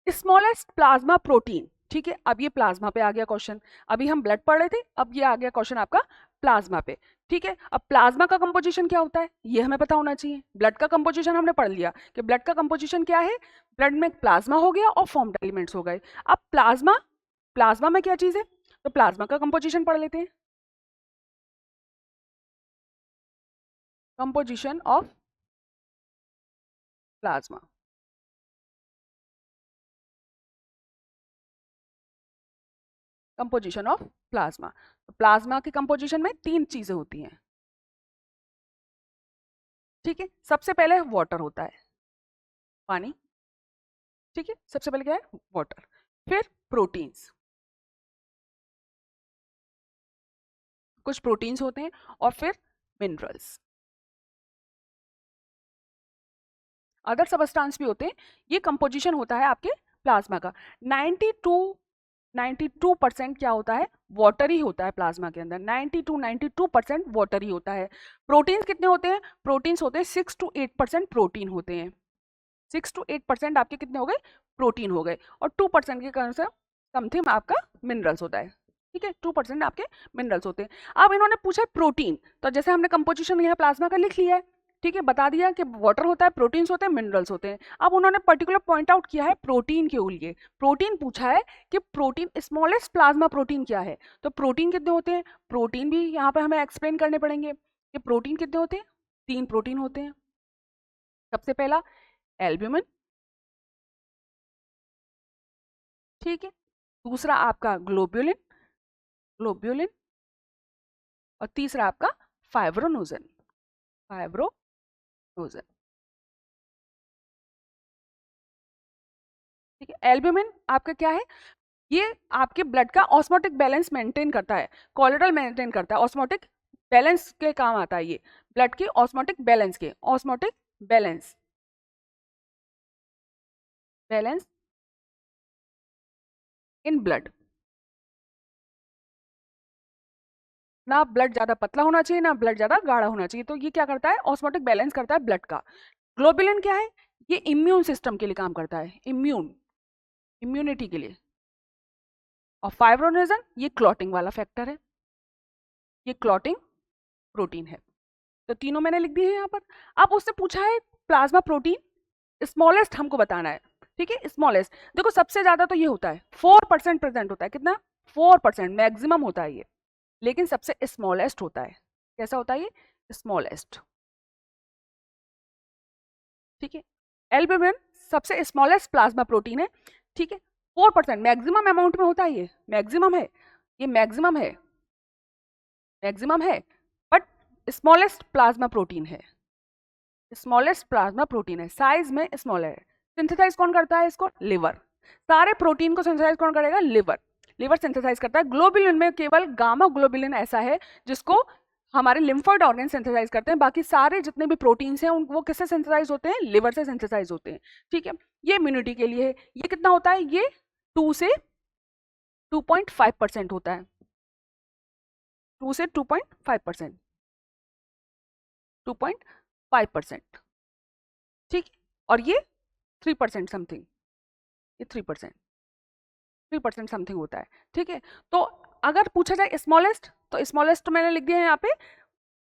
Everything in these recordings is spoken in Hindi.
स्मॉलेस्ट प्लाज्मा प्रोटीन, ठीक है। अब ये प्लाज्मा पे आ गया क्वेश्चन, अभी हम ब्लड पढ़ रहे थे, अब ये आ गया क्वेश्चन आपका प्लाज्मा पे, ठीक है। अब प्लाज्मा का कंपोजिशन क्या होता है ये हमें पता होना चाहिए। ब्लड का कंपोजिशन हमने पढ़ लिया कि ब्लड का कंपोजिशन क्या है, ब्लड में प्लाज्मा हो गया और फॉर्म्ड एलिमेंट्स हो गए। अब प्लाज्मा, प्लाज्मा में क्या चीज है, तो प्लाज्मा का कंपोजिशन पढ़ लेते हैं। Composition of plasma, composition of plasma. Plasma के कंपोजिशन में तीन चीजें होती हैं, ठीक है। सबसे पहले वाटर होता है, पानी, ठीक है। सबसे पहले क्या है, वाटर, फिर प्रोटीन्स, कुछ प्रोटीन्स होते हैं, और फिर मिनरल्स, अदर सबस्टांस भी होते हैं। ये कंपोजिशन होता है आपके प्लाज्मा का। 92% क्या होता है, वाटर ही होता है प्लाज्मा के अंदर। 92% वाटर ही होता है। प्रोटीन्स कितने होते हैं, प्रोटीन्स होते हैं 6 to 8% प्रोटीन होते हैं। 6 to 8% आपके कितने हो गए, प्रोटीन हो गए, और 2% के कारण से समथिंग आपका मिनरल्स होता है, ठीक है। 2% आपके मिनरल्स होते हैं। अब इन्होंने पूछा प्रोटीन, तो जैसे हमने कंपोजिशन यहाँ प्लाज्मा का लिख लिया है, ठीक है, बता दिया कि वाटर होता है, प्रोटीन्स होते हैं, मिनरल्स होते हैं। अब उन्होंने पर्टिकुलर पॉइंट आउट किया है प्रोटीन के लिए। प्रोटीन पूछा है कि प्रोटीन, स्मॉलेस्ट प्लाज्मा प्रोटीन क्या है, तो प्रोटीन कितने होते हैं, प्रोटीन भी यहाँ पर हमें एक्सप्लेन करने पड़ेंगे कि प्रोटीन कितने होते हैं। 3 प्रोटीन होते हैं। सबसे पहला एल्ब्यूमिन, ठीक है। दूसरा आपका ग्लोब्यूलिन, ग्लोब्यूलिन, और तीसरा आपका फाइब्रोनोजन, फाइब्रोनोजन, ठीक है। एल्ब्यूमिन आपका क्या है, ये आपके ब्लड का ऑस्मोटिक बैलेंस मेंटेन करता है, कोलेस्ट्रॉल मेंटेन करता है, ऑस्मोटिक बैलेंस के काम आता है ये, ब्लड की ऑस्मोटिक बैलेंस के, osmotic balance, balance in blood. ना ब्लड ज्यादा पतला होना चाहिए, ना ब्लड ज्यादा गाढ़ा होना चाहिए, तो ये क्या करता है, ऑस्मोटिक बैलेंस करता है ब्लड का। ग्लोबुलिन क्या है, ये इम्यून सिस्टम के लिए काम करता है, इम्यूनिटी के लिए। और फाइब्रोनेजन ये क्लॉटिंग वाला फैक्टर है, ये क्लॉटिंग प्रोटीन है। तो तीनों मैंने लिख दिए हैं यहाँ पर। अब उससे पूछा है प्लाज्मा प्रोटीन स्मॉलेस्ट हमको बताना है, ठीक है। स्मॉलेस्ट देखो, सबसे ज्यादा तो ये होता है 4% प्रेजेंट होता है, कितना, 4% मैक्सिमम होता है ये, लेकिन सबसे स्मॉलेस्ट होता है। कैसा होता है ये, स्मॉलेस्ट, ठीक है। एल्ब्यूमिन सबसे स्मॉलेस्ट प्लाज्मा प्रोटीन है, ठीक है। 4% मैक्सिमम अमाउंट में होता है, ये मैक्सिमम है, ये मैक्सिमम है, मैक्सिमम है, बट स्मॉलेस्ट प्लाज्मा प्रोटीन है, स्मॉलेस्ट प्लाज्मा प्रोटीन है, साइज में स्मॉल है। सिंथेसाइज कौन करता है इसको, लिवर। सारे प्रोटीन को सिंथेसाइज कौन करेगा, लिवर, लिवर सिंथेसाइज करता है। ग्लोबुलिन में केवल गामा ग्लोबुलिन ऐसा है जिसको हमारे लिम्फोइड ऑर्गन सिंथेसाइज करते हैं, बाकी सारे जितने भी प्रोटीन्स हैं वो किससे सिंथेसाइज होते हैं, लिवर से सिंथेसाइज होते हैं, ठीक है। ये इम्यूनिटी के लिए है। ये कितना होता है, ये 2 से 2.5% होता है, 2 से 2.5%, 2.5%, ठीक है। और ये 3% समथिंग, ये 3% समथिंग होता है, ठीक है। तो अगर पूछा जाए स्मॉलेस्ट, तो स्मॉलेस्ट तो मैंने लिख दिया है यहाँ पे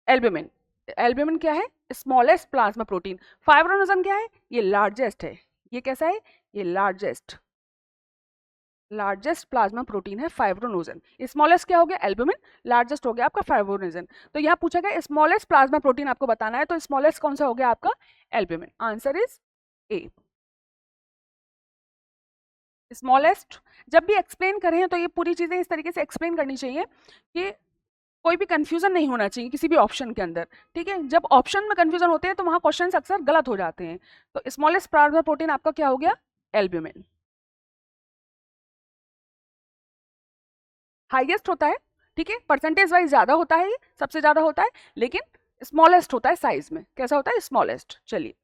एल्ब्यूमिन। एल्ब्यूमिन क्या है, स्मॉलेस्ट प्लाज्मा प्रोटीन। फाइब्रोनोजन क्या है, ये लार्जेस्ट है, ये कैसा है, ये लार्जेस्ट, लार्जेस्ट प्लाज्मा प्रोटीन है फाइब्रोनोजन। स्मॉलेस्ट क्या हो गया, एल्ब्यूमिन, लार्जेस्ट हो गया आपका फाइब्रोनोजन। तो यहाँ पूछा गया स्मॉलेस्ट प्लाज्मा प्रोटीन आपको बताना है, तो स्मॉलेस्ट कौन सा हो गया आपका, albumin. Answer is a. Smallest जब भी एक्सप्लेन करें तो ये पूरी चीजें इस तरीके से एक्सप्लेन करनी चाहिए कि कोई भी कंफ्यूजन नहीं होना चाहिए किसी भी ऑप्शन के अंदर, ठीक है। जब ऑप्शन में कंफ्यूजन होते हैं तो वहां क्वेश्चंस अक्सर गलत हो जाते हैं। तो स्मॉलेस्ट प्लाज्मा प्रोटीन आपका क्या हो गया, एल्ब्यूमिन। हाईएस्ट होता है, ठीक है, परसेंटेज वाइज ज्यादा होता है, ये सबसे ज्यादा होता है, लेकिन स्मॉलेस्ट होता है साइज में। कैसा होता है, स्मॉलेस्ट। चलिए